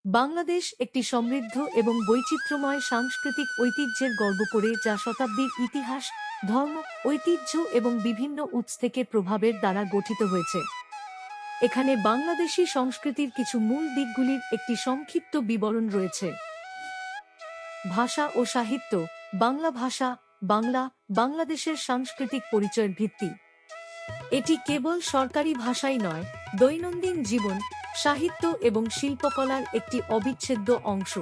বাংলাদেশ একটি সমৃদ্ধ এবং বৈচিত্র্যময় সাংস্কৃতিক ঐতিহ্যের গর্ব করে, যা শতাব্দীর ইতিহাস, ধর্ম, ঐতিহ্য এবং বিভিন্ন উৎস থেকে প্রভাবের দ্বারা গঠিত হয়েছে। এখানে বাংলাদেশী সংস্কৃতির কিছু মূল দিকগুলির একটি সংক্ষিপ্ত বিবরণ রয়েছে। ভাষা ও সাহিত্য। বাংলা ভাষা, বাংলা, বাংলাদেশের সাংস্কৃতিক পরিচয়ের ভিত্তি। এটি কেবল সরকারি ভাষাই নয়, দৈনন্দিন জীবন, সাহিত্য এবং শিল্পকলার একটি অবিচ্ছেদ্য অংশ।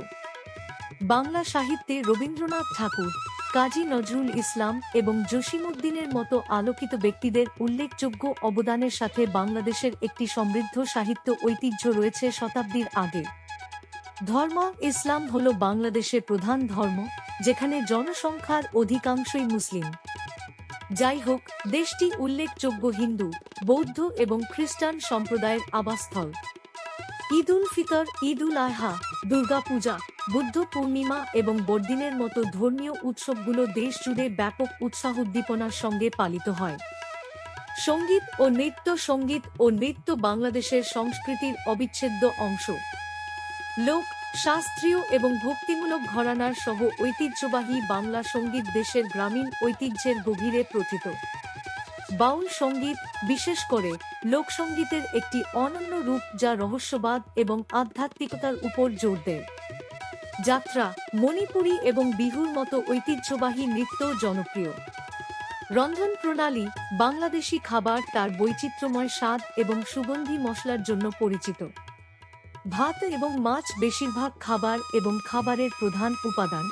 বাংলা সাহিত্যে রবীন্দ্রনাথ ঠাকুর, কাজী নজরুল ইসলাম এবং জসিমউদ্দিনের মতো আলোকিত ব্যক্তিদের উল্লেখযোগ্য অবদানের সাথে বাংলাদেশের একটি সমৃদ্ধ সাহিত্য ঐতিহ্য রয়েছে শতাব্দীর আগে। ধর্ম। ইসলাম হল বাংলাদেশের প্রধান ধর্ম, যেখানে জনসংখ্যার অধিকাংশই মুসলিম। যাই হোক, দেশটি উল্লেখযোগ্য হিন্দু, বৌদ্ধ এবং খ্রিস্টান সম্প্রদায়ের আবাসস্থল। ঈদ উল ফিতর, ঈদ উল আযহা, দুর্গাপূজা, বুদ্ধ পূর্ণিমা এবং বড়দিনের মতো ধর্মীয় উৎসবগুলো দেশ জুড়ে ব্যাপক উৎসাহ উদ্দীপনার সঙ্গে পালিত হয়। সঙ্গীত ও নৃত্য। সঙ্গীত ও নৃত্য বাংলাদেশের সংস্কৃতির অবিচ্ছেদ্য অংশ। লোক, শাস্ত্রীয় এবং ভক্তিমূলক ঘরানার সহ ঐতিহ্যবাহী বাংলা সঙ্গীত দেশের গ্রামীণ ঐতিহ্যের গভীরে প্রথিত। বাউল সঙ্গীত, বিশেষ করে লোকসঙ্গীতের একটি অনন্য রূপ যা রহস্যবাদ এবং আধ্যাত্মিকতার উপর জোর দেয়। যাত্রা, মণিপুরী এবং বিহুর মতো ঐতিহ্যবাহী নৃত্য জনপ্রিয়। রন্ধন প্রণালী। বাংলাদেশী খাবার তার বৈচিত্র্যময় স্বাদ এবং সুগন্ধি মশলার জন্য পরিচিত। ভাত এবং মাছ বেশিরভাগ খাবার এবং খাবারের প্রধান উপাদান।